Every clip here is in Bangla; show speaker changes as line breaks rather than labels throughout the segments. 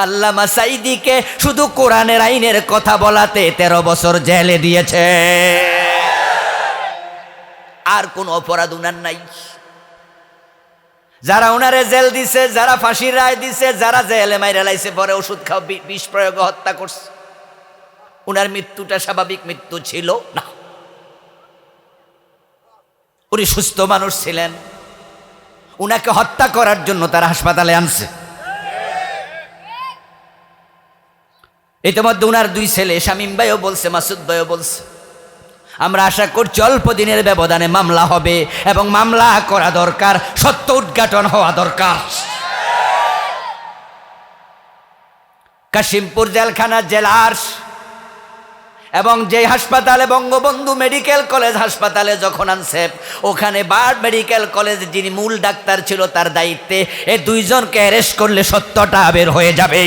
আল্লামা সাঈদীকে শুধু কোরআনের আইনের কথা বলাতে 13 বছর জেলে দিয়েছে। আর কোন অপরাধ উনার নাই। যারা উনারে জেল দিছে, যারা ফাঁসির রায় দিছে, যারা জেলে মাইরা লাইছে, পরে ওষুধ খাও বিষ প্রয়োগে হত্যা করছে, উনার মৃত্যুটা স্বাভাবিক মৃত্যু ছিল না। উনি সুস্থ মানুষ ছিলেন, উনাকে হত্যা করার জন্য তারা হাসপাতালে আনছে। ইতিমধ্যে উনার 2 ছেলে, শামীম ভাইও বলছে, মাসুদ ভাইও বলছে, আমরা আশা করছি অল্প দিনের ব্যবধানে মামলা হবে এবং মামলা করা দরকার, সত্য উদ্ঘাটন হওয়া দরকার। কাশিমপুর জেলখানা জেলার এবং যে হাসপাতালে বঙ্গবন্ধু মেডিকেল কলেজ হাসপাতালে যখন আনছে, ওখানে বার্ড মেডিকেল কলেজ যিনি মূল ডাক্তার ছিল তার দায়িত্বে, এই 2 জনকে অ্যারেস্ট করলে সত্যটা বের হয়ে যাবে।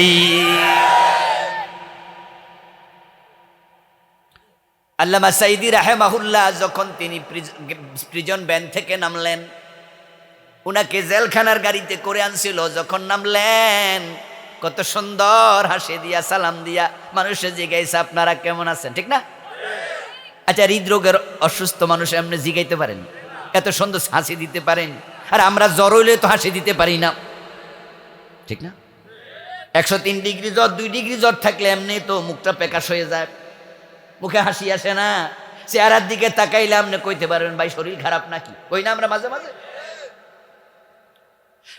আল্লামা সাঈদী রাহিমাহুল্লাহ যখন তিনি প্রিজন ভ্যান থেকে নামলেন, উনাকে জেলখানার গাড়িতে করে আনছিল, যখন নামলেন কত সুন্দর হাসি দিয়া সালাম দিয়া মানুষে জিজ্ঞাসা আপনারা কেমন আছেন, ঠিক না? আচ্ছা, হৃদরোগের অসুস্থ মানুষ এমনি জিগাইতে পারেন? এত সুন্দর হাসি দিতে পারেন? আর আমরা জ্বর হইলে তো হাসি দিতে পারি না, ঠিক না? 103 ডিগ্রি জ্বর, 2 ডিগ্রি জ্বর থাকলে এমনি তো মুখটা প্রকাশ হয়ে যায়, মুখে হাসি আসে না। চেহারার দিকে তাকাইলে আপনি কইতে পারবেন ভাই শরীর খারাপ নাকি, কই না আমরা মাঝে মাঝে?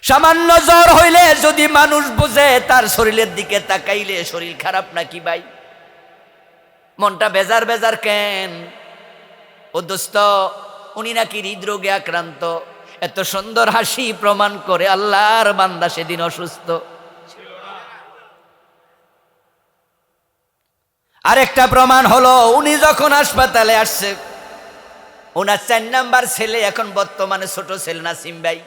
সামান্য জ্বর হইলে যদি মানুষ বোঝে তার শরীরের দিকে তাকাইলে শরীর খারাপ নাকি ভাই, মনটা বেজার বেজার কেন? ও দোস্ত, উনি নাকি হৃদরোগে আক্রান্ত। এত সুন্দর হাসি প্রমাণ করে আল্লাহর বান্দা সেদিন অসুস্থ। আরেকটা প্রমাণ হলো, উনি যখন হাসপাতালে আসছে, ওনার 4 নাম্বার ছেলে, এখন বর্তমানে ছোট ছেলে নাসিম ভাই,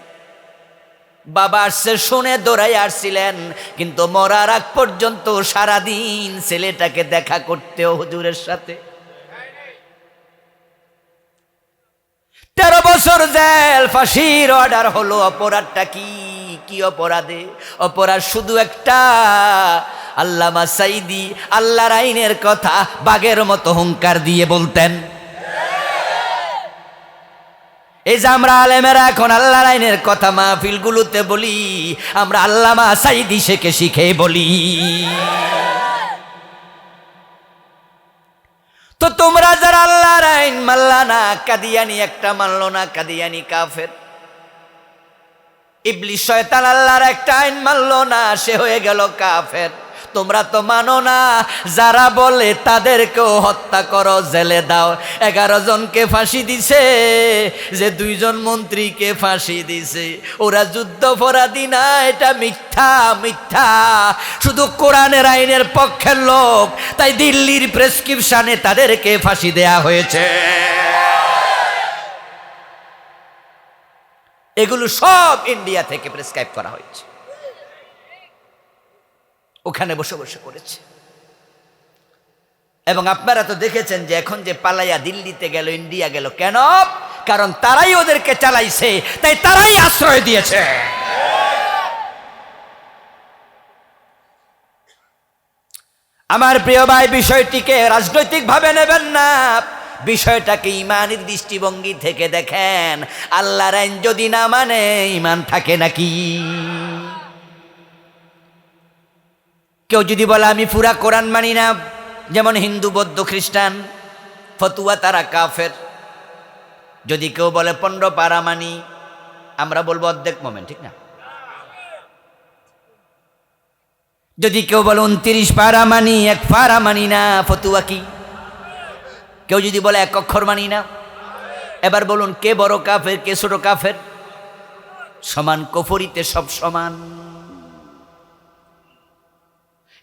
বাবা আসছে শুনে দৌড়াই আসছিলেন, কিন্তু মরার আগ পর্যন্ত সারাদিন ছেলেটাকে দেখা করতেও হুজুরের সাথে। 13 বছর জেল, ফাঁসির অর্ডার হলো। অপরাধটা কি? কি অপরাধে? অপরাধ শুধু একটা, আল্লামা সাঈদী আল্লাহর আইনের কথা বাঘের মতো হুঙ্কার দিয়ে বলতেন। এই যে আমরা আলেমেরা এখন আল্লাহর আইনের কথা মাহফিলগুলোতে বলি, আমরা আল্লামা সাঈদী শেখে শিখে বলি। তো তোমরা যারা আল্লাহর আইন মানলা না, কাদিয়ানি একটা মানলো না, কাদিয়ানি কাফের। ইবলিস শয়তান আল্লাহর একটা আইন মানলো না, সে হয়ে গেল কাফের। তোমরা তো মানো না, যারা বলে তাদেরকেও হত্যা করো, জেলে দাও। 11 জনকে ফাঁসি দিছে, যে 2 জন মন্ত্রীকে ফাঁসি দিছে, ওরা যুদ্ধাপরাধী না, এটা মিথ্যা মিথ্যা। শুধু কোরআনের আইনের পক্ষের লোক, তাই দিল্লির প্রেসক্রিপশনে তাদেরকে ফাঁসি দেয়া হয়েছে। এগুলো সব ইন্ডিয়া থেকে প্রেসক্রাইব করা হয়েছে, ওখানে বসে বসে করেছে। এবং আপনারা তো দেখেছেন যে এখন যে পালাইয়া দিল্লিতে গেল, ইন্ডিয়া গেল, কেন? কারণ তারাই ওদেরকে চালাইছে, তাই তারাই আশ্রয় দিয়েছে। আমার প্রিয় ভাই, বিষয়টিকে রাজনৈতিক ভাবে নেবেন না, বিষয়টাকে ইমানের দৃষ্টিভঙ্গি থেকে দেখেন। আল্লাহর আইন যদি না মানে ইমান থাকে নাকি? কেউ যদি বলে আমি পুরা কোরআন মানি না, যেমন হিন্দু, বৌদ্ধ, খ্রিস্টান, ফতুয়া তারা কাফের। যদি কেউ বলে 15 পারা মানি, আমরা বলবো অর্ধেক মোমেন, ঠিক না? যদি কেউ বলে 29 পারা মানি, 1 পারা মানি না, ফতুয়া কি? কেউ যদি বলে 1 অক্ষর মানি না, এবার বলুন কে বড় কাফের, কে ছোট কাফের? সমান, কুফরিতে সব সমান।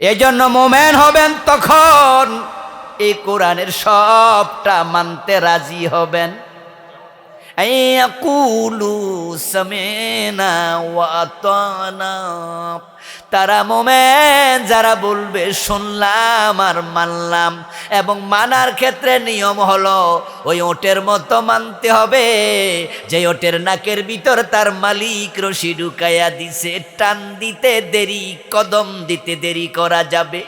এজন্য মোমেন হবেন তখন এই কোরআনের সবটা মানতে রাজি হবেন। আইয়াকুলু সামিনা ওয়া আতানা, তারা মোমেন যারা বলবে শুনলাম আর মানলাম, এবং মানার ক্ষেত্রে নিয়ম হলো ওই ওটের মতো মানতে হবে যে ওটের নাকের ভিতর তার মালিক রশি ঢুকাইয়া দিছে, টান দিতে দেরি, কদম দিতে দেরি করা যাবে।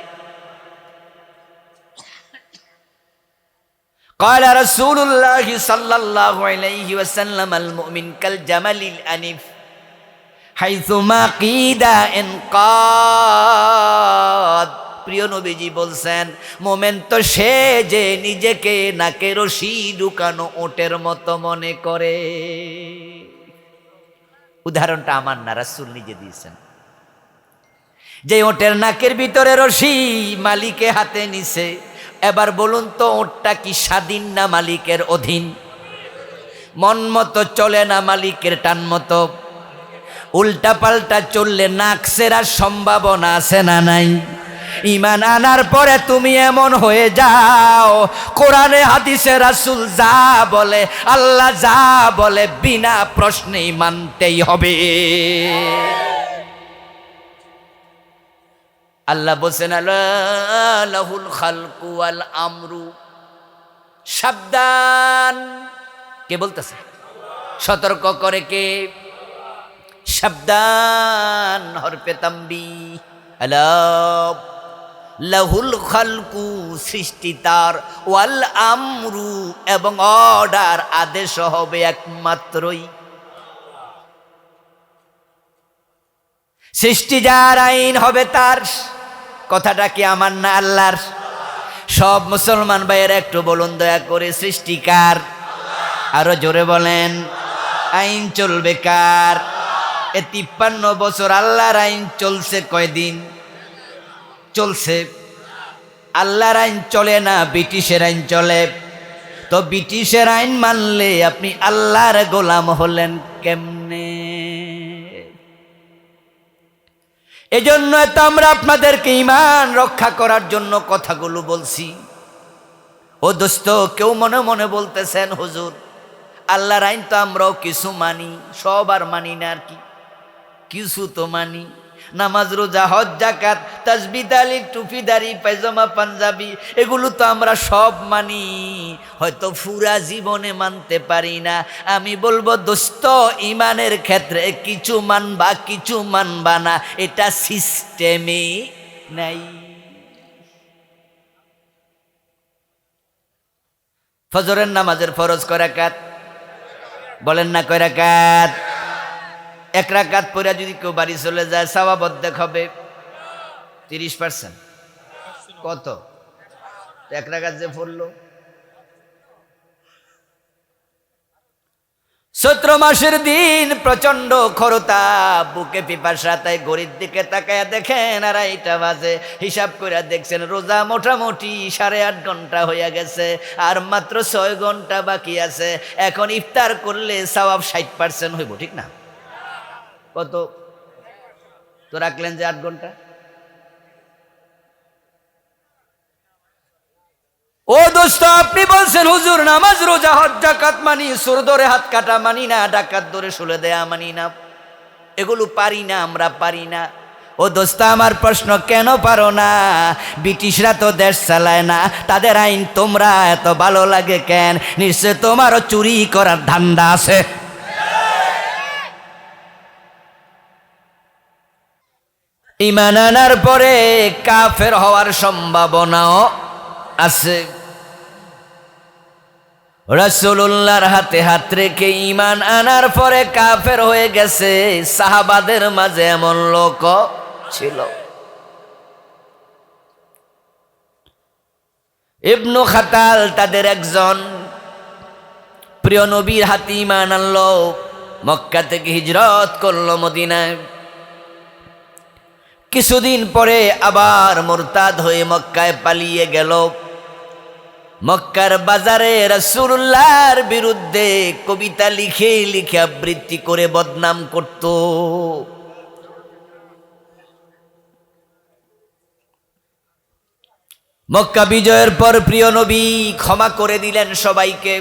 قال رسول الله صلى الله عليه وسلم المؤمن كالجمل الأنف حيثما قيد انقاد। প্রিয় নবীজি বলছেন মোমেন তো সে যে নিজেকে নাকে রশি ঢুকানো ওটের মতো মনে করে। উদাহরণটা আমার না, রাসূল নিজে দিয়েছেন। যে ওটের নাকের ভিতরে রশি মালিকে হাতে নিছে, এবার বলুন তো ওটটা কি স্বাধীন না মালিকের অধীন? মন মতো চলে না মালিকের টান মতো? উল্টা পাল্টা চললে নাক ছেঁড়ার সম্ভাবনা আছে না নাই? ঈমান আনার পরে তুমি এমন হয়ে যাও, কোরআনে হাদিসে রাসূল যা বলে, আল্লাহ যা বলে, বিনা প্রশ্নেই মানতেই হবে। আল্লাহ বলছেন আলা লাহুল খালকু ওয়াল আমরু, সাবধান। কে বলতেছে? সতর্ক করে কে? সাবধান, হরফে তাম্বি। আলা লাহুল খালকু, সৃষ্টি তার, ওয়াল আমরু, এবং অর্ডার, আদেশ হবে একমাত্রই। সৃষ্টি যার, আইন হবে তার। কথাটা কি আমার না আল্লাহর? সব মুসলমান ভাইয়ের একটু বলুন দয়া করে, সৃষ্টি কার? আরো জোরে বলেন। আইন চলবে কার? এ 53 বছর আল্লাহর আইন চলছে কয়দিন? চলছে। আল্লাহর আইন চলে না, ব্রিটিশের আইন চলে। তো ব্রিটিশের আইন মানলে আপনি আল্লাহর গোলাম হলেন কেমনে? এজন্য তো আমরা আপনাদেরকে ঈমান রক্ষা করার জন্য কথাগুলো বলছি। ও দোস্ত, কেউ মনে মনে বলতেছেন হুজুর আল্লাহর আইন তো আমরাও কিছু মানি, সব আর মানি না, আর কি কিছু তো মানি। নামাজ, রোজা, হজ, যাকাত, তাসবিহ, তাহলিল, টুপি, দাড়ি, পায়জামা, পাঞ্জাবি, এগুলো তো আমরা সব মানি, হয়তো পুরা জীবনে মানতে পারি না। আমি বলবো দোস্ত, ঈমানের ক্ষেত্রে কিছু মানবা কিছু মানবা না, এটা সিস্টেমে নাই। ফজরের নামাজের ফরজ কয় রাকাত? বলেন না কয় রাকাত? 1 রাকাত পড়ে যদি কেউ বাড়ি চলে যায় সওয়াব অর্ধেক হবে 30%। কত? 1 রাকাত যে পড়লো। চৈত্র মাসের দিন প্রচন্ড খরতা, বুকে পিপাসা, তাই ঘড়ির দিকে তাকায়া দেখেন 2:30 বাজে। হিসাব করে দেখছেন রোজা মোটামুটি 8.5 ঘন্টা হয়ে গেছে, আর মাত্র 6 ঘন্টা বাকি আছে। এখন ইফতার করলে সওয়াব 60% হইব, ঠিক না? কত তো রাখলেন যে 8 ঘন্টা। ও দোস্ত, আপনি বলছেন হুজুর নামাজ, রোজা, হজ, যাকাত মানি, সুর ধরে হাত কাটা মানি না, ডাকাত ধরে শুলে দেয়া মানি না, এগুলো পারি না, আমরা পারি না। ও দোস্ত, আমার প্রশ্ন, কেন পারো না? ব্রিটিশরা তো দেশ চালায় না, তাদের আইন তোমরা এত ভালো লাগে কেন? নিশ্চয় তোমারও চুরি করার ধান্দা আছে। ঈমান আনার পরে কাফের হওয়ার সম্ভাবনাও আছে। রাসূলুল্লাহর হাতে হাত রেখে ঈমান আনার পরে কাফের হয়ে গেছে সাহাবাদের মাঝে এমন লোক ছিল। ইবনু খাতাল তাদের একজন, প্রিয় নবীর হাতে ঈমান আনলো, মক্কা থেকে হিজরত করলো মদিনায়। কিছুদিন পরে আবার মুরতাদ হয়ে মক্কায় পালিয়ে গেল। মক্কার বাজারে রাসূলুল্লাহর বিরুদ্ধে কবিতা লিখে লিখে আবৃত্তি করে বদনাম করত। মক্কা বিজয়ের পর প্রিয় নবী ক্ষমা করে দিলেন সবাইকে।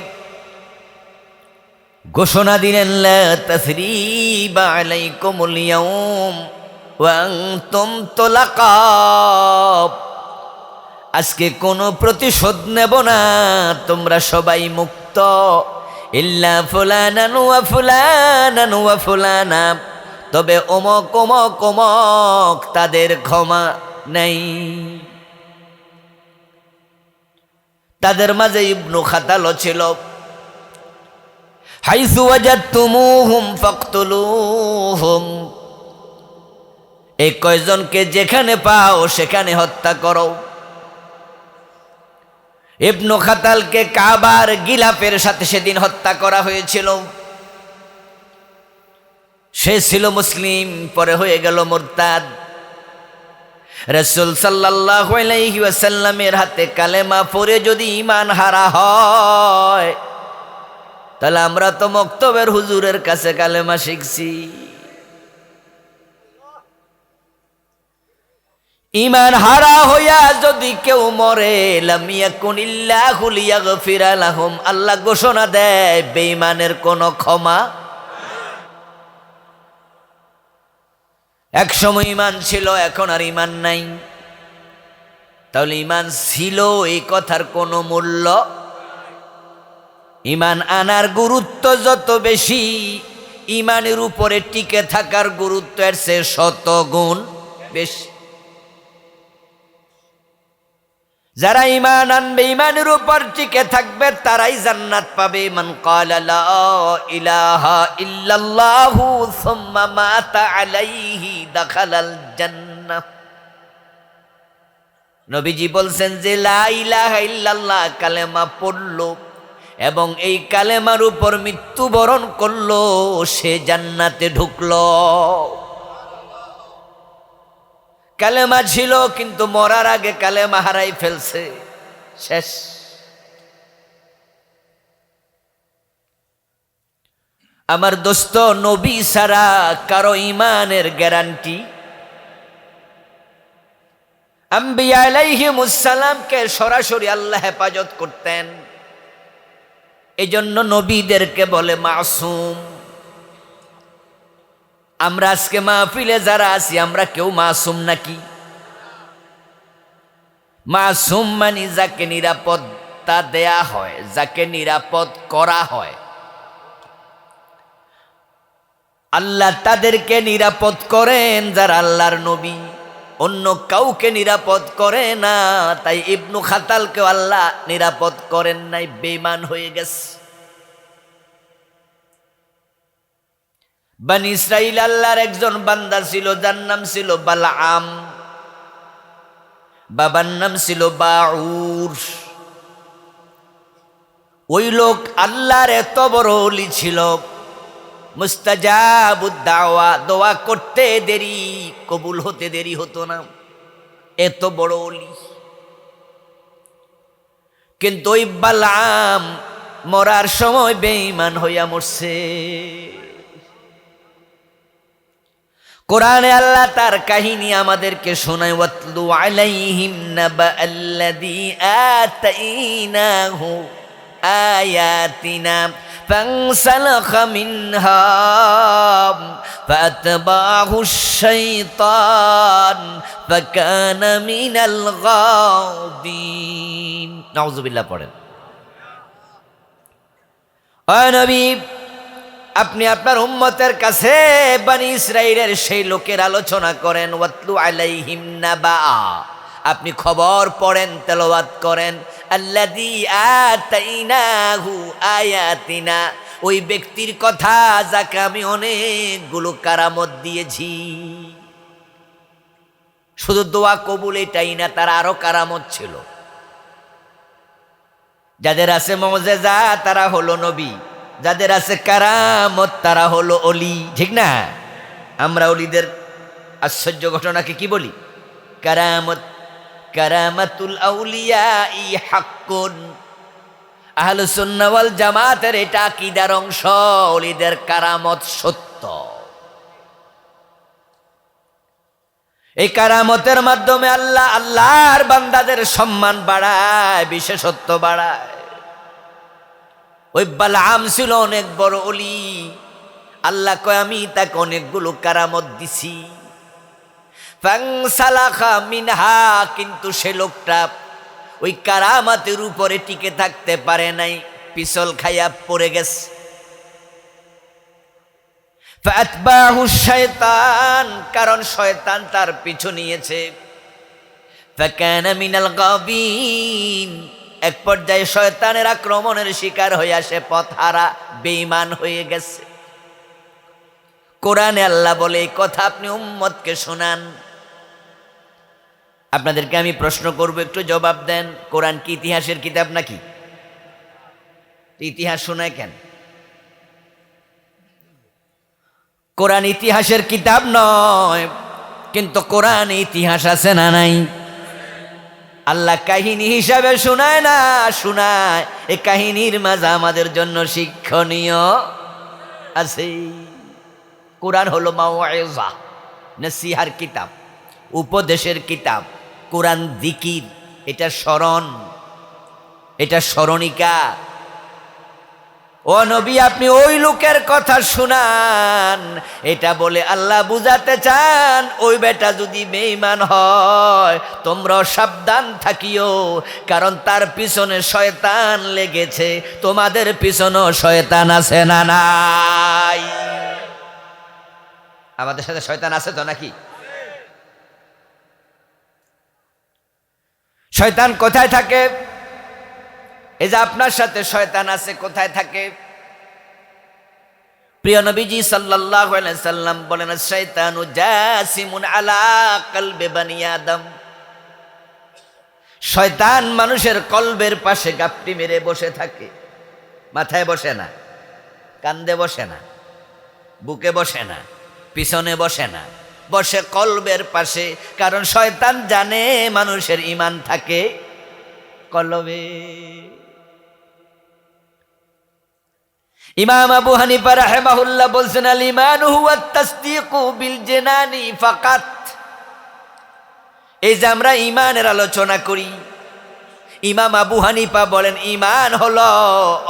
ঘোষণা দিলেন লা তাসরিবা আলাইকুমুল ইয়াউম ওয়া আনতুম তুলাকা, আজকে কোনো প্রতিশোধ নেব না, তোমরা সবাই মুক্ত। ইল্লা ফুলানান ওয়া ফুলানান ওয়া ফুলানা, তবে অমক অমক অমক তাদের ক্ষমা নেই। তাদের মাঝে ইবনু খাতালও ছিল। হাইসু ওয়াজাদতুমুহুম ফাকতুলুহুম, এই কয়জনকে যেখানে পাও সেখানে হত্যা করো। ইবনু খাতালকে কাবার গিলাফের সাথে সেদিন হত্যা করা হয়েছিল। সে ছিল মুসলিম, পরে হয়ে গেল মুরতাদ। রাসূল সাল্লাল্লাহু আলাইহি ওয়াসাল্লামের হাতে কালেমা পড়ে যদি ঈমান হারা হয়, তাহলে আমরা তো মক্তবের হুজুরের কাছে কালেমা শিখছি। ঈমান হারা হইয়া যদি কেউ মরে, লাম ইয়াকুনিল্লাহু লিয়াগফিরা লাহুম, আল্লাহ ঘোষণা দেয় বেঈমানের কোনো ক্ষমা। এক সময় ঈমান ছিল, এখন আর ঈমান নাই। তাহলে ঈমান ছিল এই কথার কোনো মূল্য? ঈমান আনার গুরুত্ব যত বেশি, ঈমানের উপরে টিকে থাকার গুরুত্ব এর চেয়ে 100 গুণ বেশি। যারা ঈমান আনবে, ঈমানের উপর টিকে থাকবে, তারাই জান্নাত পাবে। মান ক্বালা লা ইলাহা ইল্লাল্লাহু সুম্মা মাতা আলাইহি দাখালাল জান্নাহ। নবীজি বলছেন যে লা ইলাহা ইল্লাল্লাহ কালেমা পড়লো এবং এই কালেমার উপর মৃত্যুবরণ করলো, সে জান্নাতে ঢুকলো। কালেমা ছিল কিন্তু মরার আগে কালেমা হারাই ফেলছে, শেষ। আমার দোস্ত, নবী ছাড়া কারো ঈমানের গ্যারান্টি। আম্বিয়া আলাইহিমুস সালামকে সরাসরি আল্লাহ হেফাজত করতেন, এজন্য নবীদেরকে বলে মাসুম। আমরা আজকে মাহফিলে যারা আছি, আমরা কেউ মাসুম নাকি? মাসুম মানে যাকে নিরাপত্তা দেয়া হয়, যাকে নিরাপদ করা হয়। আল্লাহ তাদেরকে নিরাপদ করেন যারা আল্লাহর নবী, অন্য কাউকে নিরাপদ করে না। তাই ইবনু খাতালকেও আল্লাহ নিরাপদ করেন নাই, বেঈমান হয়ে গেছে। বনি ইসরাইল আল্লাহর একজন বান্দা ছিল, যার নাম ছিল বালআম, বাবার নাম ছিল বাউর। ওই লোক আল্লাহর এত বড় ওলি ছিল, মুস্তাজাবুদ দাওয়া, দোয়া করতে দেরি, কবুল হতে দেরি হতো না, এত বড় ওলি। কিন্তু ওই বালআম মরার সময় বেঈমান হইয়া মরছে। কোরআনে আল্লাহ তার কাহিনী আমাদেরকে শোনায়, ওয়াতলু আলাইহিম নাবা আল্লাযী আতাইনাহু আয়াতিনা ফানসালাখা মিনহা ফাতবাহু শাইতান ফাকানা মিনাল গাবিন। নাউযুবিল্লাহ পড়েন। ও নবী, আপনি আপনার উম্মতের কাছে বনি ইসরাইলের সেই লোকের আলোচনা করেন। ওয়াতলু আলাইহিম নাবা, আপনি খবর পড়েন, তেলাওয়াত করেন। আল্লাযী আতাইনাহু আয়াতিনা, ওই ব্যক্তির কথা যাকে আমি অনেকগুলো কারামত দিয়েছি। শুধু দোয়া কবুল এটাই না, তার আরো কারামত ছিল। যাদের আছে মুজিজা তারা হলো নবী, যাদের আছে কারামত তারা হলো অলি, ঠিক না? আমরা অলিদের আশ্চর্য ঘটনাকে কি বলি? কারামত। কারামাতুল আউলিয়া ই হাক্কুন। আহলুস সুন্নাহ ওয়াল জামাতের এটা আকীদার অংশ, অলিদের কারামত সত্য। এই কারামতের মাধ্যমে আল্লাহ আল্লাহর বান্দাদের সম্মান বাড়ায়, বিশেষত্ব বাড়ায়। ওই বালআম ছিল অনেক বড় ওলি। আল্লাহ কয় আমি তাকে অনেকগুলো কারামত দিছি। ফাংসালাখা মিনহা, কিন্তু সে লোকটা ওই কারামাতের উপরে টিকে থাকতে পারে নাই, পিছল খাইয়া পড়ে গেছে। ফাতবাহু শায়তান, কারণ শয়তান তার পিছু নিয়েছে। ফাকানা মিনাল গাবিন, এক পর্যায়ে শয়তানের আক্রমণের শিকার হয়ে সে পথহারা বেঈমান হয়ে গেছে। কোরআনে আল্লাহ বলে এই কথা আপনি উম্মতকে শোনান। আপনাদেরকে আমি প্রশ্ন করব, একটু জবাব দেন। কোরআন কি ইতিহাসের কিতাব নাকি? ইতিহাস শোনায় কেন? কোরআন ইতিহাসের কিতাব নয়, কিন্তু কোরআনে ইতিহাস আছে না নাই? আল্লাহ কাহিনী হিসাবে শোনায় না, শোনায় এই কাহিনীর মাঝে আমাদের জন্য শিক্ষণীয় আছে। কোরআন হলো মাওয়াইজা, নসিহার কিতাব, উপদেশের কিতাব। কোরআন জিকির, এটা স্মরণ, এটা স্মরণিকা। ও নবী, আপনি ওই লোকের কথা শুনান। এটা বলে আল্লাহ বুঝাতে চান ওই বেটা যদি বেঈমান হয় তোমরা সাবধান থাকিও, কারণ তার পিছনে শয়তান লেগেছে। তোমাদের পিছনেও শয়তান আছে না নাই? আমাদের সাথে শয়তান আছে তো নাকি? শয়তান কোথায় থাকে? এই যে আপনার সাথে শয়তান আছে, কোথায় থাকে? প্রিয় নবীজি সাল্লাল্লাহু আলাইহি সাল্লাম বলেন, শয়তানু জাসিমুন আলা কলবে বনি আদম। শয়তান মানুষের কলবের পাশে গাপটি মেরে বসে থাকে। মাথায় বসে না, কান্দে বসে না, বুকে বসে না, পিছনে বসে না, বসে কলবের পাশে। কারণ শয়তান জানে মানুষের ঈমান থাকে কলবে। ইমাম আবু হানিফা রাহিমাহুল্লাহ বলছেন, আল ঈমানু হুয়া তাসদীকু বিল জিনানি ফাকাত। এই যে আমরা ঈমানের আলোচনা করি, ইমাম আবু হানিফা বলেন ঈমান হলো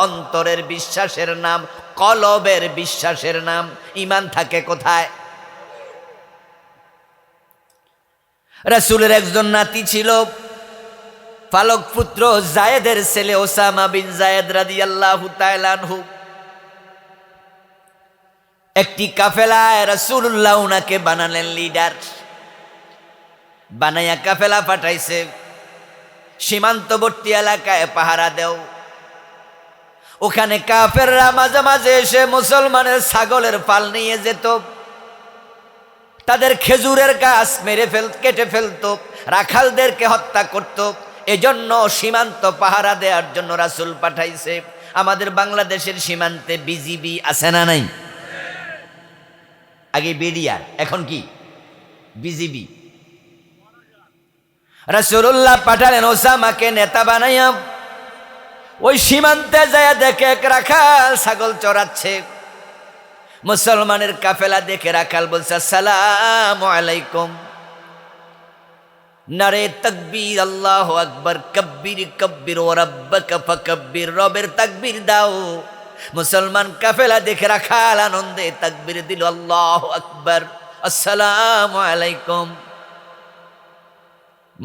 অন্তরের বিশ্বাসের নাম, কলবের বিশ্বাসের নাম। ঈমান থাকে কোথায়? রাসূলের একজন নাতি ছিল, ফালক পুত্র জায়েদের ছেলে ওসামা বিন জায়েদ রাদিয়াল্লাহু তাআলা আনহু। একটি কাফেলায় রাসূলুল্লাহ উনাকে বানালেন লিডার, বানাইয়া কাফেলা পাঠাইছে, সীমান্তবর্তী এলাকায় পাহারা দেও। ওখানে কাফেররা মাঝে মাঝে এসে মুসলমানের ছাগলের পাল নিয়ে যেত, তাদের খেজুরের গাছ কেটে ফেলতো, রাখালদেরকে হত্যা করত। এজন্য সীমান্ত পাহারা দেওয়ার জন্য রাসূল পাঠাইছে। আমাদের বাংলাদেশের সীমান্তে বিজিবি আছে না নাই? আগে বিডিআর, এখন কি বিজিবি। রাসূলুল্লাহ পাঠালেন ওসামাকে নেতা বানাইয়া। ওই সীমান্তে যায় দেখে এক রাখাল ছাগল চড়াচ্ছে। মুসলমানের কাফেলা দেখে রাখাল বলছে, আসসালামু আলাইকুম। নারে তাকবীর, আল্লাহু আকবার, কব্বির কব্বির ওয়া রাব্বাকা ফাকাব্বির, রবের তাকবীর দাও। মুসলমান কাফেলা দেখে রাখাল আনন্দে তাকবীর দিল, আল্লাহু আকবার, আসসালামু আলাইকুম।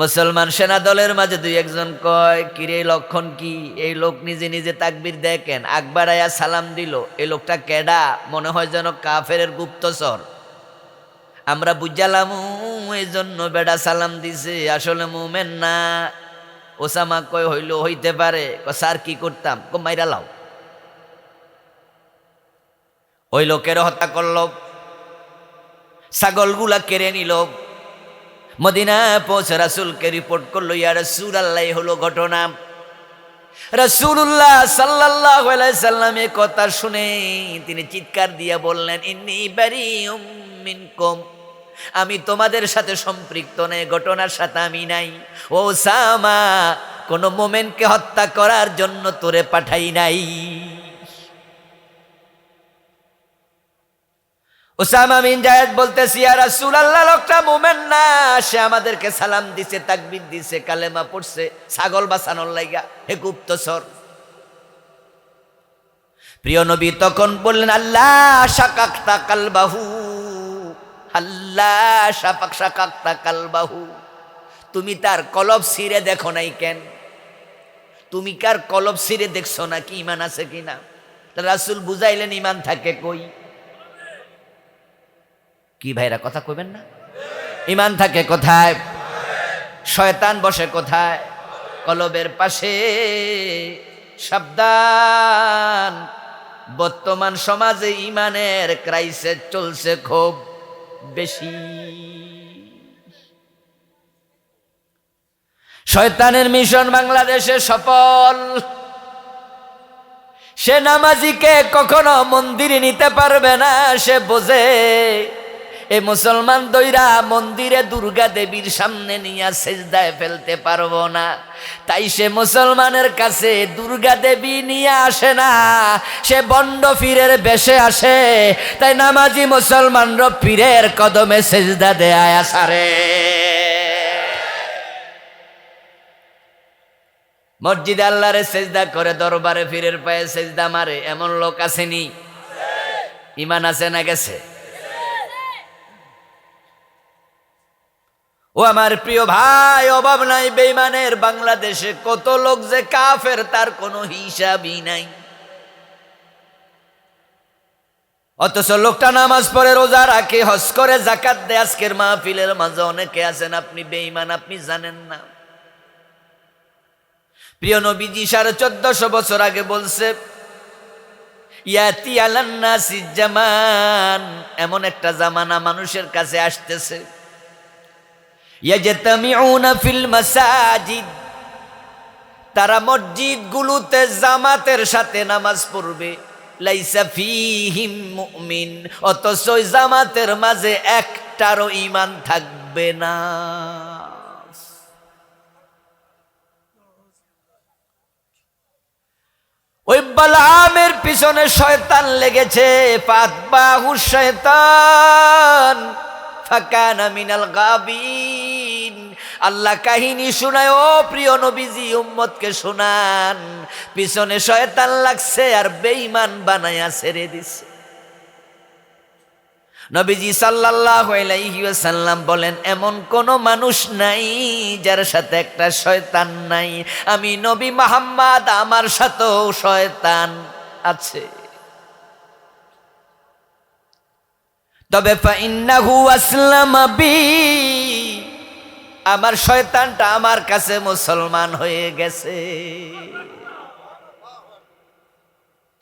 মুসলমান সেনা দলের মাঝে দুই একজন কয়, কিরে লক্ষণ কি? এই লোক নিজে নিজে তাকবীর দেখেন, আকবার আয়া সালাম দিল, এই লোকটা কেডা? মনে হয় যেন কাফেরের গুপ্তচর। আমরা বুঝালাম এই জন্য বেডা সালাম দিছে, আসলে মুমেন না। ওসামা কয় হইতে পারে। স্যার কি করতাম? মাইরা লাও। ওই লোকের হত্যা করল, ছাগলগুলা কেড়ে নিল। মদিনা পৌঁছে রাসূলকে রিপোর্ট করলো, ইয়া রাসূলুল্লাহ হলো ঘটনা। রাসূলুল্লাহ সাল্লাল্লাহু আলাইহি সাল্লাম এই কথা শুনে তিনি চিৎকার দিয়া বললেন, ইন্নী বারিউম মিনকুম, আমি তোমাদের সাথে সম্পৃক্ত নেই, ঘটনার সাথে আমি নাই। ও ওসামা, কোন মোমেনকে হত্যা করার জন্য তোরে পাঠাই নাই। ওসামা বিন জায়েদ বলতেছি, ইয়া রাসূলুল্লাহ লোকটা মুমিন না, সে আমাদেরকে সালাম দিছে, তাকবীর দিছে, কালেমা পড়ছে ছাগল বাঁচানোর লাইগা। হে গুপ্তচর, প্রিয় নবী তখন বললেন, আল্লাহ শাকাক্তা কালবাহু, আল্লাহ শাকাক্তা কালবাহু, তুমি তার কলব ছিঁড়ে দেখো নাই কেন? তুমি কার কলব ছিঁড়ে দেখছো না কি ইমান আছে কিনা? রাসূল বুঝাইলেন ইমান থাকে কই? কি ভাইরা কথা কইবেন না? ইমান থাকে কোথায়? শয়তান বসে কোথায়? কলবের পাশে। সাবধান, বর্তমান সমাজে ইমানের ক্রাইসিস চলছে খুব বেশি। শয়তানের মিশন বাংলাদেশে সফল। সে নামাজিকে কখনো মন্দিরে নিতে পারবে না। সে বোঝে এই মুসলমান দইরা মন্দিরে দুর্গা দেবীর সামনে নিয়ে সেজদায় ফেলতে পারবো না, তাই সে মুসলমানের কাছে দুর্গা দেবী নিয়ে আসে না, সে বন্ড পীরের বেশে আসে। তাই নামাজি মুসলমানরা পীরের কদমে সেজদা দেয় আসারে। মসজিদে আল্লাহরে সেজদা করে, দরবারে পীরের পায়ে সেজদা মারে, এমন লোক আসেনি? ইমান আছে না গেছে? ও আমার প্রিয় ভাই, অভাব নাই বেঈমানের। বাংলাদেশে কত লোক যে কাফের তার কোনো হিসাবই নাই, অথচ লোকটা নামাজ পড়ে, রোজা রাখে, হজ করে, যাকাত দেয়। আজকের মাহফিলের মাঝে অনেকে আছেন আপনি বেঈমান, আপনি জানেন না। প্রিয় নবীজি 1450 বছর আগে বলছে, ইয়াতি আলান নাসি জামান, এমন একটা জামানা মানুষের কাছে আসতেছে, ইয়াজতামিউনা ফিল মাসাজিদ, তারা মসজিদগুলোতে জামাতের সাথে নামাজ পড়বে, লাইসা ফীহিম মুমিন, অথচ ওই জামাতের মাঝে একটারও ঈমান থাকবে না। ওই বালামের পিছনে শয়তান লেগেছে, ফাতবাহু শয়তান ফাকানা মিনাল গাবিন। আল্লাহ কাহিনী শোনায়, ও প্রিয় নবীজি উম্মতকে শোনান, পিছনে শয়তান লাগছে আর বেঈমান বানায়া ছেড়ে দিছে। নবীজি সাল্লাল্লাহু আলাইহি ওয়াসাল্লাম বলেন, এমন কোন মানুষ নাই যার সাথে একটা শয়তান নাই। আমি নবী মুহাম্মদ, আমার সাথেও শয়তান আছে। তবে ফাইন্নাহু আসলামা বি, আমার শয়তানটা আমার কাছে মুসলমান হয়ে গেছে,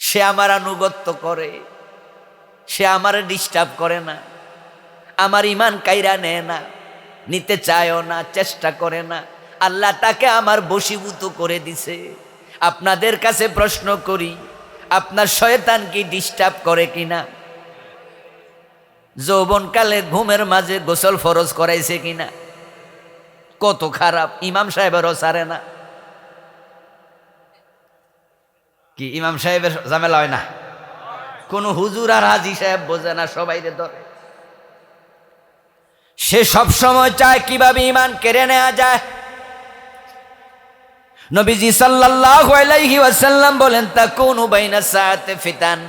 সে আমার আনুগত্য করে, সে আমার ডিস্টার্ব করে না, আমার ঈমান কাইরা নেয় না, নিতে চায়ও না, চেষ্টা করে না। আল্লাহ তাকে আমার বশীভূত করে দিছে। আপনাদের কাছে প্রশ্ন করি, আপনার শয়তান কি ডিস্টার্ব করে কিনা? যৌবনকালে ঘুমের মাঝে গোসল ফরজ করাইছে কিনা? কত খারাপ, ইমাম সাহেবেরও ছাড়ে না। কি ইমাম সাহেবের ঝামেলা হয় না? কোন হুজুর আর হাজী সাহেব বোঝে না, সবাইরে ধরে। সে সব সময় চায় কিভাবে ঈমান কেড়ে নেওয়া যায়। নবীজি সাল্লাল্লাহু আলাইহি ওয়াসাল্লাম বলেন, তাকুনু বাইনা সাআতি ফিতান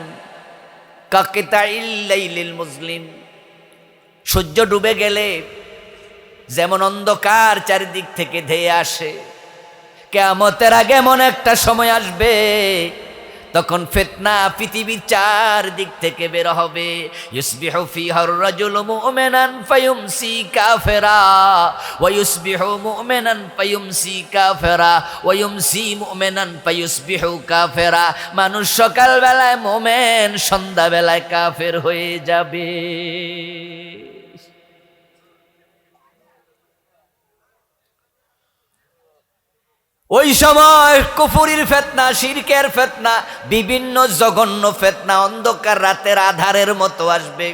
কাকিতাইল লাইলিল মুসলিম, সূর্য ডুবে গেলে যেমন অন্ধকার চারিদিক থেকে ধেয়ে আসে, কিয়ামতের আগে এমন একটা সময় আসবে তখন ফিতনা পৃথিবীর চারদিক থেকে বের হবে। ইউসবিহু ফিহার রাজুলু মুমিনান ফায়ুমসি কাফিরা ওয়া ইউসবিহু মুমিনান ফায়ুমসি কাফিরা ওয়া ইউমসি মুমিনান ফায়ুসবিহু কাফিরা। মানুষ সকাল বেলায় মুমিন, সন্ধ্যা বেলায় কাফের হয়ে যাবে। ওই সময় কুফরির ফিতনা, শিরকের ফিতনা, বিভিন্ন জঘন্য ফিতনা অন্ধকার রাতের আধারের মতো আসবে।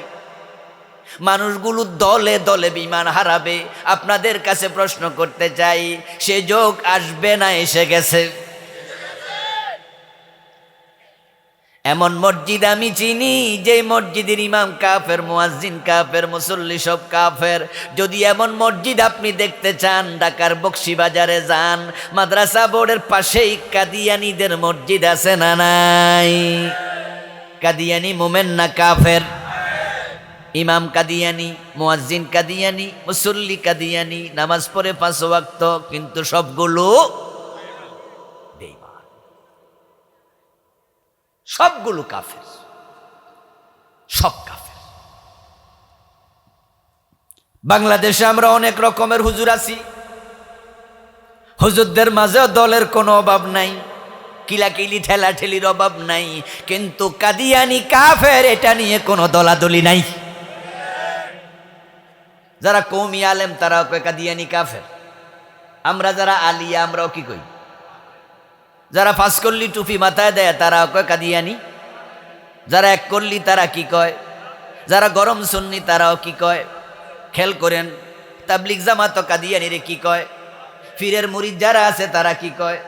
মানুষগুলো দলে দলে ঈমান হারাবে। আপনাদের কাছে প্রশ্ন করতে চাই, সে যুগ আসবে না এসে গেছে? এমন মসজিদ আমি চিনি যে মসজিদের ইমাম কাফের, মুয়াজ্জিন কাফের, মুসল্লি সব কাফের। যদি এমন মসজিদ আপনি দেখতে চান, ঢাকার বকশীবাজারে যান, মাদ্রাসা বোর্ডের পাশেই কাদিয়ানীদের মসজিদ আছে না নাই? কাদিয়ানি মোমেন না কাফের? ইমাম কাদিয়ানি, মুয়াজ্জিন কাদিয়ানি, মুসল্লি কাদিয়ানি, নামাজ পড়ে 5 ওয়াক্ত, কিন্তু সবগুলো বেঈমান, সবগুলো কাফের, সব কাফের। বাংলাদেশে আমরা অনেক রকমের হুজুর আছি, হুজুরদের মাঝেও দলের কোনো অভাব নাই, কিলাকিলি ঠেলাঠেলির অভাব নাই, কিন্তু কাদিয়ানি কাফের এটা নিয়ে কোনো দলাদলি নাই। যারা কওমি আলেম তারাও কয় কাদিয়ানি কাফের, আমরা যারা আলিয়া আমরাও কি কই? যারা 5 কল্লি টুপি মাথায় দেয় তারাও কয় কাদিয়ানি, যারা 1 কল্লি তারা কি কয়, যারা গরম সুন্নি তারাও কি কয়? খেয়াল করেন, তাবলিগ জামাত কাদিয়ানিরে কি কয়? ফিরের মুরিদ যারা আছে তারা কি কয়?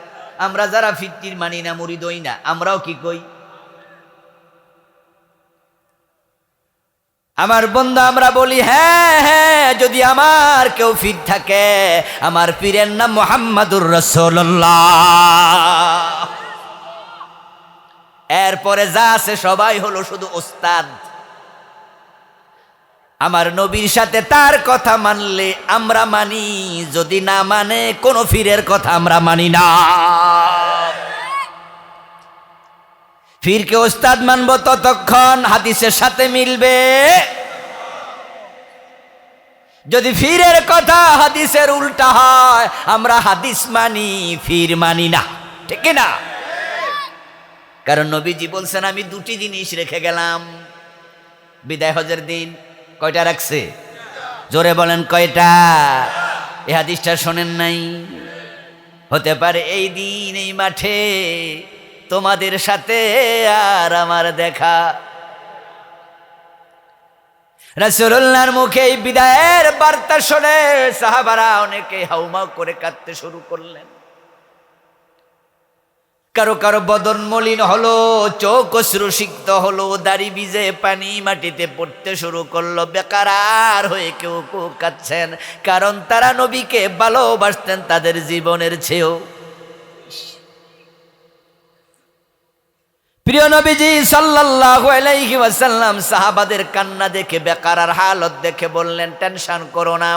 আমরা যারা ফিরতির মানি না, মুরিদ হই না, আমরাও কি কই? আমার বন্ধু, আমরা বলি হ্যাঁ হ্যাঁ, যদি আমার কেউ ফির থাকে, আমার পীরের নাম মুহাম্মাদুর রাসূলুল্লাহ। এরপরে যা আছে সবাই হলো শুধু ওস্তাদ। আমার নবীর সাথে তার কথা মানলে আমরা মানি, যদি না মানে কোন ফিরের কথা আমরা মানি না। ফিরকে ওস্তাদ মানব ততক্ষণ হাদিসের সাথে মিলবে। যদি ফিরের কথা হাদিসের উল্টা হয়, আমরা হাদিস মানি, ফির মানি না, ঠিক না? কারণ নবীজি বলছেন, আমি 2টি জিনিস রেখে গেলাম বিদায় হজের দিন। কয়টা রাখছে? জোরে বলেন কয়টা? এই হাদিসটা শোনেন নাই? হতে পারে এই দিন এই মাঠে তোমাদের সাথে আর আমার দেখা। রাসূলুল্লাহর মুখে এই বিদায়ের বার্তা শুনে সাহাবারা অনেকে হাউমাউ করে কাঁদতে শুরু করলেন। কারো কারো বদন মলিন হলো, চোখ অশ্রুসিক্ত হলো, দাড়ি ভিজে পানি মাটিতে পড়তে শুরু করলো। বেকারার হয়ে কেউ কেউ কাঁদছেন, কারণ তারা নবীকে ভালোবাসতেন তাদের জীবনের চেয়েও। প্রিয় নবীজি সাল্লাল্লাহু আলাইহি ওয়াসাল্লাম সাহাবাদের কান্না দেখে, বেকারার হালত দেখে বললেন, টেনশন করো না,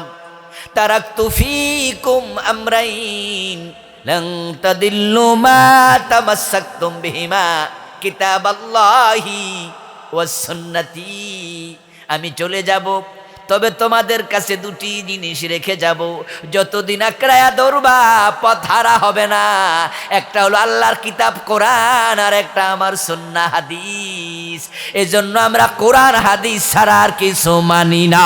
তারাকতু ফীকুম আমরাইন লান তাদিল্লু মা তামাসসাকতুম বিহিমা কিতাবাল্লাহি ওয়াস সুন্নতি। আমি চলে যাব, তবে তোমাদের কাছে 2টি জিনিস রেখে যাব, যতদিন আঁকড়ায়া ধরবা পথ হারা হবে না। একটা হলো আল্লাহর কিতাব কোরআন, আর একটা আমার সুন্নাহ হাদিস। এজন্য আমরা কোরআন হাদিস ছাড়া আর কিছু মানি না।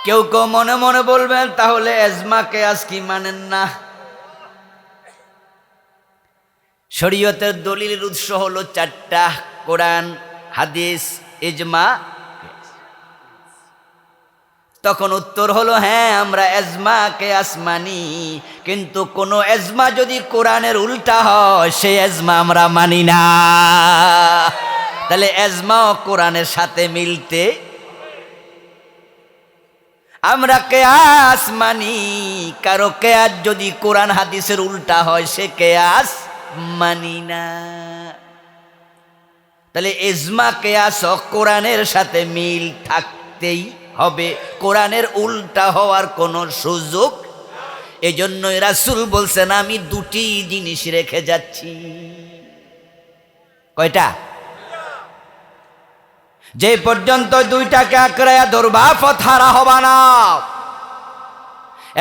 কেউ কেউ মনে মনে বলবেন, তাহলে এজমাকে আজ কি মানেন না? শরীয়তের দলিলের উৎস হলো 4টা, কোরআন, হাদিস, ইজমা। তখন উত্তর হলো, হ্যাঁ আমরা এজমা কিয়াস মানি, কিন্তু কোন এজমা যদি কোরআনের উল্টা হয় সেই এজমা আমরা মানি না। তাহলে এজমাও কোরআনের সাথে মিলতে, আমরা কিয়াস মানি, কারো কিয়াস যদি কোরআন হাদিসের উল্টা হয় সে কিয়াস মানি না। তাহলে ইজমা কিয়াস কোরআনের সাথে মিল থাকতেই হবে, কোরআনের উল্টা হওয়ার কোনো সুযোগ। এজন্যই রাসূল বলছেন, আমি 2টি জিনিস রেখে যাচ্ছি। কয়টা? যে পর্যন্ত 2টাকে আঁকড়ায়া ধরবা পথ হারা হবা না।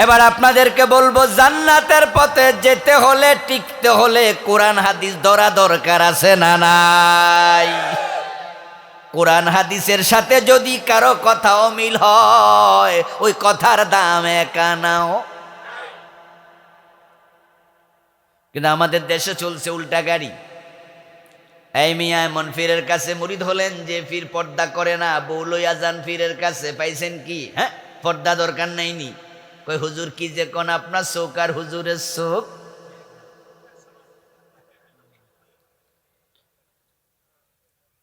এবার আপনাদেরকে বলবো, জান্নাতের পথে যেতে হলে, টিকতে হলে কোরআন হাদিস ধরা দরকার আছে না নাই? কোরআন হাদিসের সাথে যদি কারো কথা অমিল হয়, ওই কথার দাম একা নাও। কিন্তু আমাদের দেশে চলছে উল্টা গাড়ি। এই মিয়া এমন পীরের কাছে মুরিদ হলেন যে পীর পর্দা করে না, বউ লইয়া যান পীরের কাছে, পাইছেন কি? হ্যাঁ, পর্দা দরকার নাই নি? কই হুজুর কি যে কোন আপনার চোখ আর হুজুরের চোখ।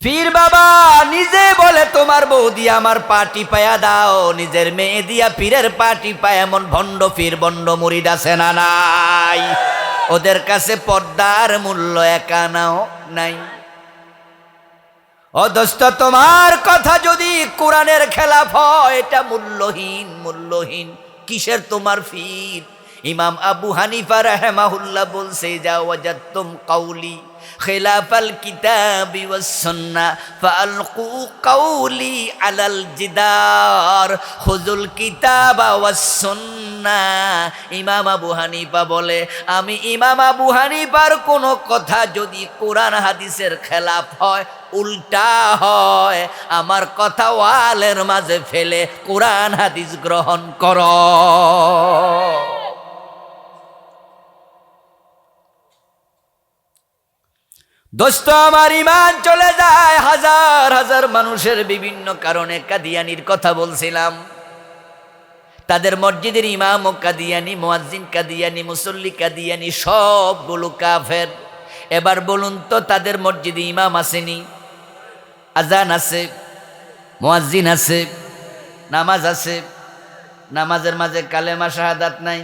পীর বাবা নিজে বলে তোমার বউ দিয়া আমার পা টিপায়া দাও, নিজের মেয়ে দিয়া পীরের পা টিপায় এমন ভণ্ড পীর বন্ড মুরিদ আছে না নাই? ওদের কাছে পর্দার মূল্য একানাও নাই। ও দোস্ত, তোমার কথা যদি কোরআনের খেলাফ হয় এটা মূল্যহীন, মূল্যহীন। কিসের তোমার ফির? ইমাম আবু হানিফা রাহিমাহুল্লাহ বলছে, যা ওয়াজাদতুম কাউলি খিলাফাল কিতাবি ওয়াস সুন্নাহ ফাআলকু কাউলি আলাল জিদার খুযুল কিতাবা ওয়াস সুন্নাহ। ইমাম আবু হানিফা বলে, আমি ইমাম আবু হানিফার কোনো কথা যদি কোরআন হাদিসের খেলাফ হয়, উল্টা হয়, আমার কথা ওয়ালের মাঝে ফেলে কোরআন হাদিস গ্রহণ করো। দোস্ত, আমার ইমান চলে যায়। হাজার হাজার মানুষের বিভিন্ন কারণে কাদিয়ানির কথা বলছিলাম। তাদের মসজিদের ইমাম ও কাদিয়ানি, মুয়াজ্জিন কাদিয়ানি, মুসল্লি কাদিয়ানি, সবগুলো কাফের। এবার বলুন তো, তাদের মসজিদে ইমাম আসেনি? আজান আছে, মুয়াজ্জিন আছে, নামাজ আছে, নামাজের মাঝে কালেমা শাহাদাত নাই।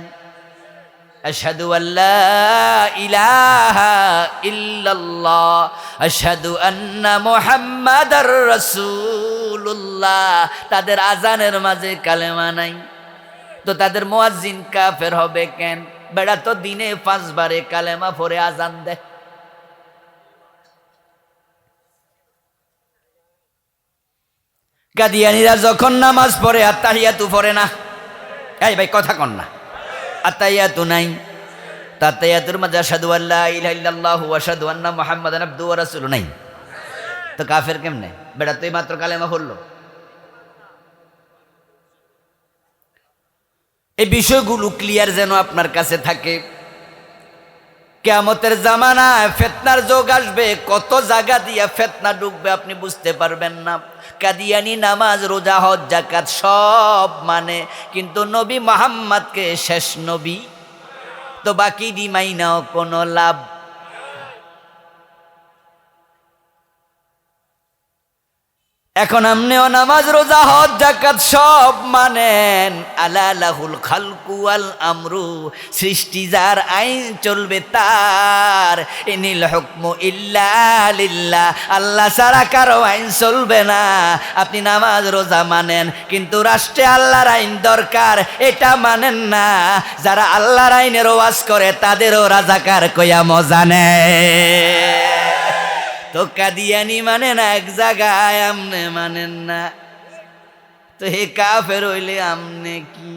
আশহাদু আল্লা ইলাহা ইল্লাল্লাহ আশহাদু আন্না মুহাম্মাদার রাসূলুল্লাহ। তাদের আজানের মাঝে কালেমা নাই, তো তাদের মুয়াজ্জিন কাফের হবে কেন? বেড়া তো দিনে 5 বারে কালেমা পড়ে আজান দেয়। কাদিয়ানীরা যখন নামাজ পড়ে আত্তাহিয়াতু পড়ে না। এই ভাই কথা কন না, আত্তাহিয়াতু নাই। তাতায়াতুর মাঝে আশহাদু আল্লা ইলাহা ইল্লাল্লাহু ওয়া আশহাদু আন্না মুহাম্মাদান আবদুহু ওয়া রাসূলুহু নাই। তো কাফের কেমনে? বেটা তুই মাত্র কালেমা পড়লো। এই বিষয়গুলো ক্লিয়ার যেন আপনার কাছে থাকে। কিয়ামতের জামানায় ফিতনার যুগ আসবে, কত জায়গা দিয়া ফিতনা ঢুকবে আপনি বুঝতে পারবেন না। কাদিয়ানি নামাজ, রোজা, হজ, যাকাত সব মানে, কিন্তু নবী মুহাম্মদকে শেষ নবী, তো বাকি দিমাইনাও কোনো লাভ। এখন আমনেও নামাজ, রোজা, হজ, যাকাত সব মানেন। আলা লাহুল খালকু ওয়াল আমরু, সৃষ্টি যার, আইন চলবে তার। ইনিল হুকমু ইল্লা লিল্লাহ, আল্লাহ ছাড়া কারো আইন চলবে না। আপনি নামাজ রোজা মানেন, কিন্তু রাষ্ট্রে আল্লাহর আইন দরকার, এটা মানেন না। যারা আল্লাহর আইনের ওয়াজ করে তাদেরও রাজাকার কইয়া মজা নেয়। তো কাদিয়ানি মানে না এক জায়গায়, আমনে মানেন না, তো হে কাফের হইলে আমনে কি?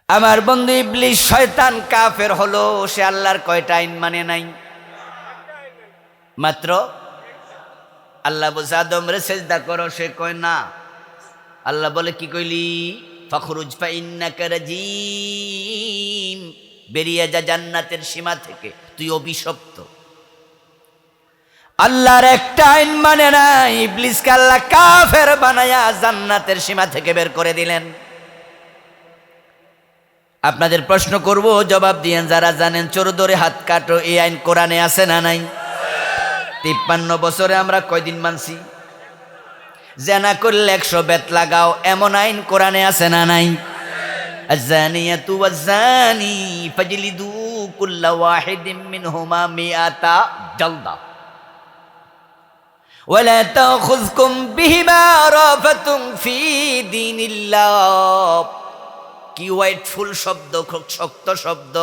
আমার বন্ধু ইবলিস শয়তান কাফের হলো, সে আল্লাহর কয়টা আইন মানে নাই? মাত্র। আল্লাহ বলছে আদম রে সেজদা করো, সে কয় না। আল্লাহ বলে কি কইলি? ফখরুজ ফাইন্নাকা রাজিম, বেরিয়ে যা জান্নাতের সীমা থেকে, তুই অভিশপ্ত। আল্লাহর একটা আইন মানে না, ইবলিসকে আল্লাহ কাফের বানায়া জান্নাতের সীমা থেকে বের করে দিলেন। আপনাদের প্রশ্ন করব, জবাব দিয়েন যারা জানেন। চোর ধরে হাত কাটো, এই আইন কোরআনে আছে না নাই? 53 বছরে আমরা কয়দিন মানছি? জেনা করলে 100 বেত লাগাও, এমন আইন কোরআনে আছে না নাই? আযানিয়াতু ওয়াযানি ফাজলিদু কুল্লা ওয়াহিদিম মিনহুমা মিআতা জালদা ওয়ালা তাখুযকুম বিহিমা রাফাতুন ফি দীনিল্লাহ। কি ওয়াইটফুল শব্দ, খুব শক্ত শব্দ।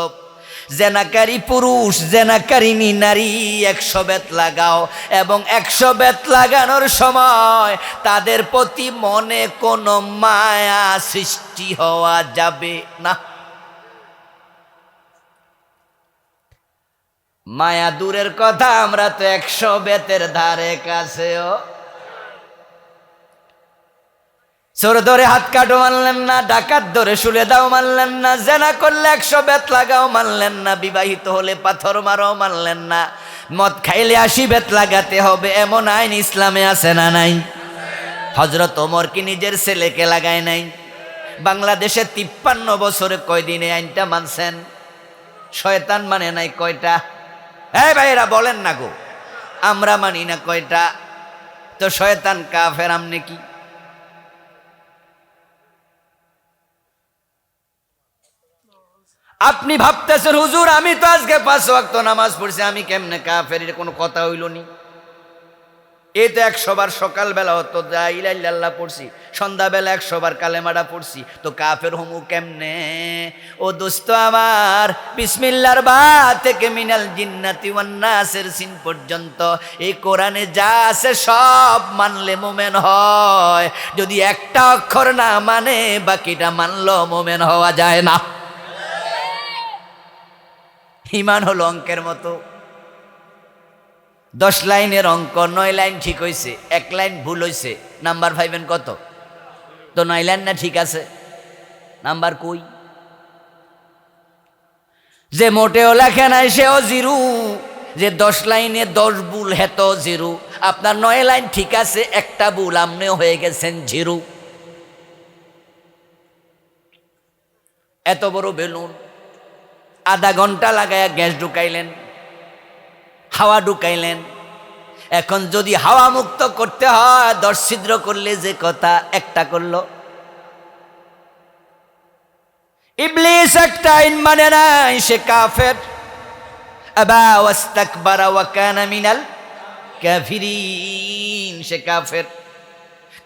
জেনাকারী পুরুষ, জেনাকারিনী নারী 100 বেত লাগাও, এবং 100 বেত লাগানোর সময় তাদের প্রতি মনে কোনো মায়া সৃষ্টি হওয়া যাবে না। মায়া দূরের কথা, আমরা তো 100 বেতের ধারে কাছেও। চোর ধরে হাত কাটো মানলেন না, ডাকাত ধরে শুলে দাও মানলেন না, জেনা করলে 100 বেত লাগাও মানলেন না, বিবাহিত হলে পাথর মারাও মানলেন না, মদ খাইলে 80 বেত লাগাতে হবে এমন আইন ইসলামে আছে না নাই? হযরত ওমর কি নিজের ছেলেকে লাগায় নাই? বাংলাদেশে 53 বছরে কয়দিনে আইনটা মানছেন? শয়তান মানে নাই কয়টা? এই ভাইরা বলেন না গো, আমরা মানি না কয়টা? তো শয়তান কাফের আমনে কি? আপনি ভাবতেছেন হুজুর আমি তো আজকে 5 ওয়াক্ত নামাজ পড়ছি, আমি কেমনে কাফের? এর কোনো কথা হইল নি। এই তো 100 বার সকালবেলা হতো লা ইলাহা ইল্লাল্লাহ পড়ছি, সন্ধ্যাবেলা 100 বার কালেমাটা পড়ছি, তো কাফের হমু কেমনে? ও দোস্ত আমার, বিসমিল্লাহর বা থেকে মিনাল জিন্নাতি ওয়ান নাসের সিন পর্যন্ত এই কোরআনে যা আছে সব মানলে মোমেন হয়। যদি একটা অক্ষর না মানে বাকিটা মানলো মোমেন হওয়া যায় না। ঈমান হলো অঙ্কের মতো, 10 লাইনের অঙ্ক 9 লাইন ঠিক হয়েছে, 1 লাইন ভুল হয়েছে, নাম্বার পাইবেন কত? তো 9 লাইন না ঠিক আছে, নাম্বার কই? যে মোটেও লেখে নাই সেও জিরো, যে 10 লাইনে 10 ভুল হেতো জিরো। আপনার 9 লাইন ঠিক আছে, একটা ভুল, আপনিও হয়ে গেছেন জিরো। এত বড় বেলুন, আধা ঘন্টা লাগায়া গ্যাস ঢুকাইলেন, হাওয়া ঢুকাইলেন। এখন যদি হাওয়া মুক্ত করতে হয় 10 ছিদ্র করলে যে কথা, একটা করলো। ইবলিস একটা আইন মানে নাই, সে কাফের। আবা ওয়াস্তাকবারা ওয়া কানা মিনাল কাফিরিন, সে কাফের।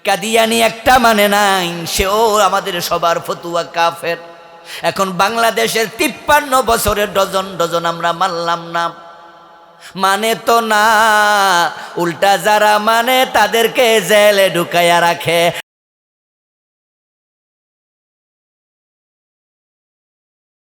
কাদিয়ানি একটা মানে নাই, সেও আমাদের সবার ফতুয়া কাফের। এখন বাংলাদেশের 53 বছরের ডজন ডজন আমরা মানলাম না, মানে তো না, উল্টা যারা মানে তাদেরকে জেলে ঢুকাইয়া রাখে।